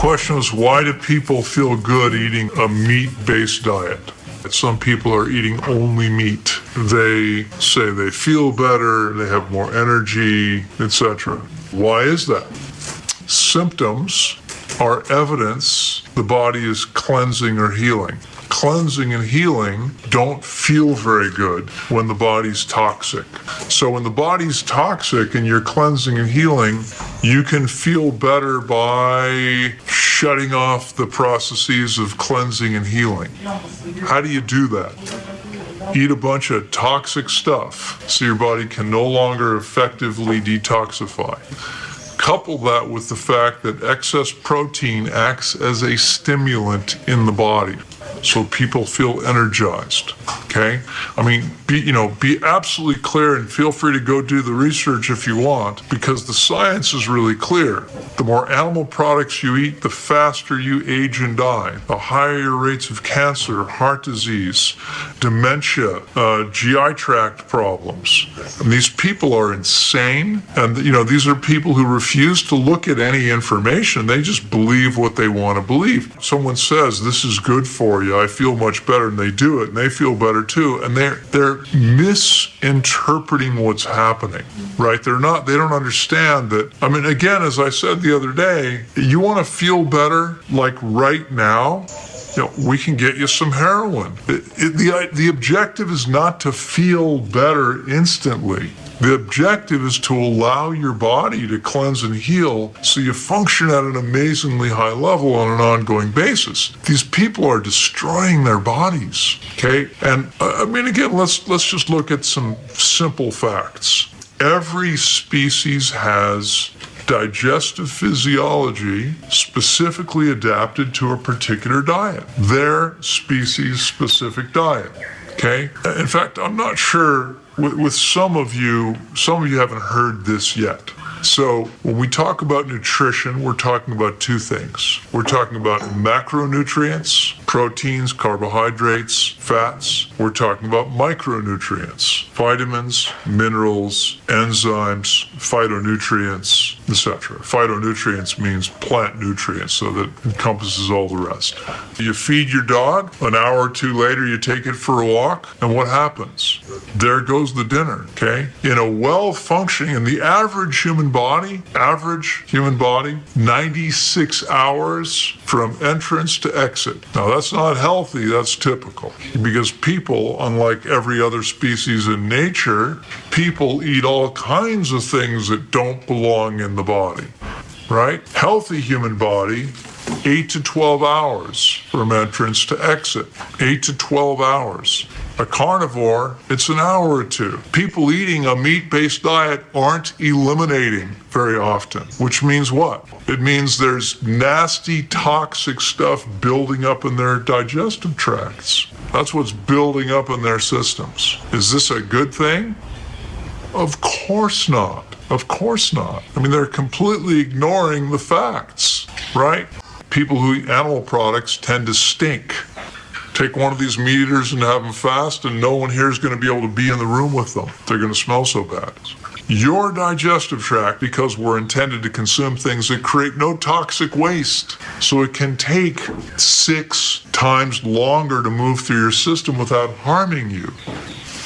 Question is, why do people feel good eating a meat-based diet? Some people are eating only meat. They say they feel better, they have more energy, etc. Why is that? Symptoms are evidence the body is cleansing or healing. Cleansing and healing don't feel very good when the body's toxic. So when the body's toxic and you're cleansing and healing, you can feel better by shutting off the processes of cleansing and healing. How do you do that? Eat a bunch of toxic stuff so your body can no longer effectively detoxify. Couple that with the fact that excess protein acts as a stimulant in the body, so people feel energized. Okay? I mean, be absolutely clear, and feel free to go do the research if you want, because the science is really clear. The more animal products you eat, the faster you age and die. The higher your rates of cancer, heart disease, dementia, GI tract problems. And these people are insane, and these are people who refuse to look at any information. They just believe what they want to believe. Someone says, this is good for you, I feel much better, and they do it, and they feel better too, and they're misinterpreting what's happening, right? They don't understand that. I mean, again, as I said the other day, you want to feel better, like right now, we can get you some heroin. The objective is not to feel better instantly. The objective is to allow your body to cleanse and heal so you function at an amazingly high level on an ongoing basis. These people are destroying their bodies, okay? And I mean, again, let's just look at some simple facts. Every species has digestive physiology specifically adapted to a particular diet, their species-specific diet, okay? In fact, I'm not sure, with some of you haven't heard this yet. So when we talk about nutrition, we're talking about two things. We're talking about macronutrients, proteins, carbohydrates, fats. We're talking about micronutrients, vitamins, minerals, enzymes, phytonutrients, etc. Phytonutrients means plant nutrients, so that encompasses all the rest. You feed your dog, an hour or two later you take it for a walk, and what happens? There goes the dinner, okay? In a well-functioning, in the average human body, 96 hours from entrance to exit. Now that's not healthy, that's typical. Because people, unlike every other species in nature, people eat all kinds of things that don't belong in the body, right? Healthy human body, 8 to 12 hours from entrance to exit, 8 to 12 hours. A carnivore, it's an hour or two. People eating a meat-based diet aren't eliminating very often, which means what? It means there's nasty, toxic stuff building up in their digestive tracts. That's what's building up in their systems. Is this a good thing? Of course not. Of course not. I mean, they're completely ignoring the facts, right? People who eat animal products tend to stink. Take one of these meat eaters and have them fast, and no one here is going to be able to be in the room with them. They're going to smell so bad. Your digestive tract, because we're intended to consume things that create no toxic waste, so it can take 6 times longer to move through your system without harming you.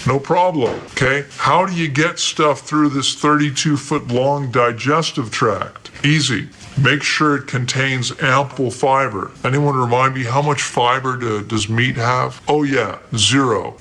No problem, okay? How do you get stuff through this 32-foot long digestive tract? Easy. Make sure it contains ample fiber. Anyone remind me, how much fiber does meat have? Oh yeah, 0.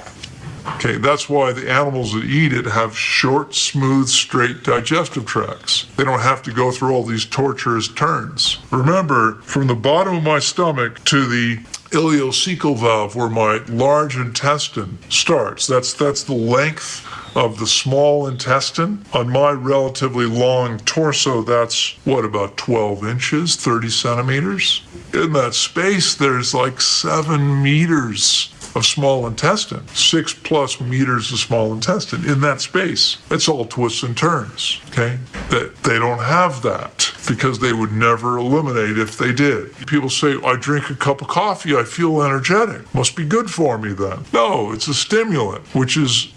Okay, that's why the animals that eat it have short, smooth, straight digestive tracts. They don't have to go through all these torturous turns. Remember, from the bottom of my stomach to the ileocecal valve, where my large intestine starts, that's the length of the small intestine. On my relatively long torso, that's about 12 inches, 30 centimeters? In that space, there's like 7 meters of small intestine, 6+ meters of small intestine in that space. It's all twists and turns, okay? They don't have that. because they would never eliminate if they did. People say, I drink a cup of coffee, I feel energetic. Must be good for me then. No, it's a stimulant, which is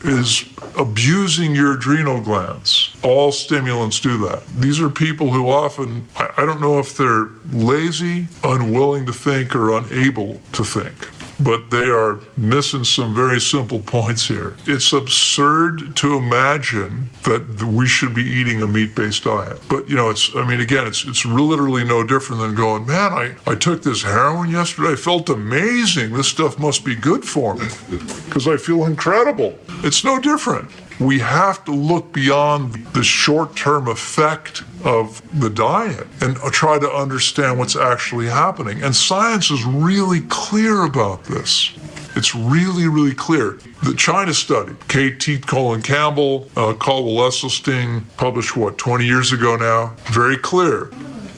abusing your adrenal glands. All stimulants do that. These are people who often, I don't know if they're lazy, unwilling to think, or unable to think, but they are missing some very simple points here. It's absurd to imagine that we should be eating a meat-based diet. But, it's literally no different than going, man, I took this heroin yesterday. I felt amazing. This stuff must be good for me because I feel incredible. It's no different. We have to look beyond the short-term effect of the diet and try to understand what's actually happening. And science is really clear about this. It's really, really clear. The China study, K.T. Colin Campbell, Caldwell Esselstyn, published 20 years ago now, very clear.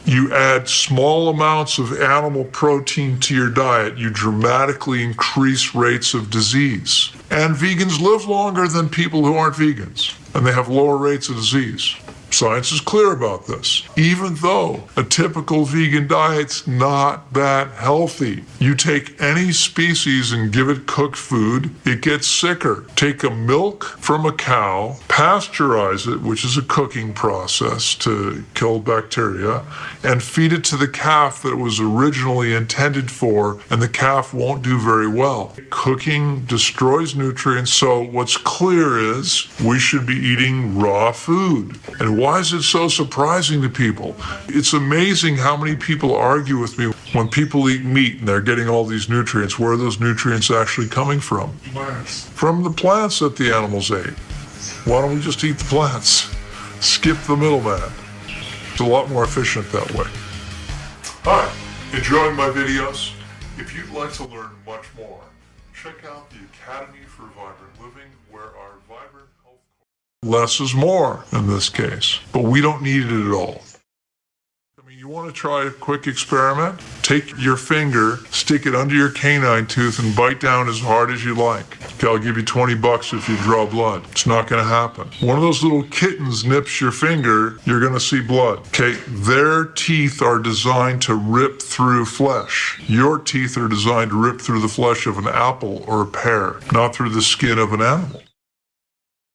You add small amounts of animal protein to your diet, you dramatically increase rates of disease. And vegans live longer than people who aren't vegans, and they have lower rates of disease. Science is clear about this. Even though a typical vegan diet's not that healthy. You take any species and give it cooked food, it gets sicker. Take a milk from a cow, pasteurize it, which is a cooking process to kill bacteria, and feed it to the calf that it was originally intended for, and the calf won't do very well. Cooking destroys nutrients, so what's clear is we should be eating raw food. And why is it so surprising to people? It's amazing how many people argue with me when people eat meat and they're getting all these nutrients. Where are those nutrients actually coming from? Plants. From the plants that the animals ate. Why don't we just eat the plants? Skip the middleman. It's a lot more efficient that way. Hi, enjoying my videos? If you'd like to learn much more, check out the Academy for Vibrant Living, where our vibrant health... Less is more in this case, but we don't need it at all. You want to try a quick experiment? Take your finger, stick it under your canine tooth, and bite down as hard as you like. Okay, I'll give you $20 if you draw blood. It's not going to happen. One of those little kittens nips your finger, you're going to see blood. Okay, their teeth are designed to rip through flesh. Your teeth are designed to rip through the flesh of an apple or a pear, not through the skin of an animal.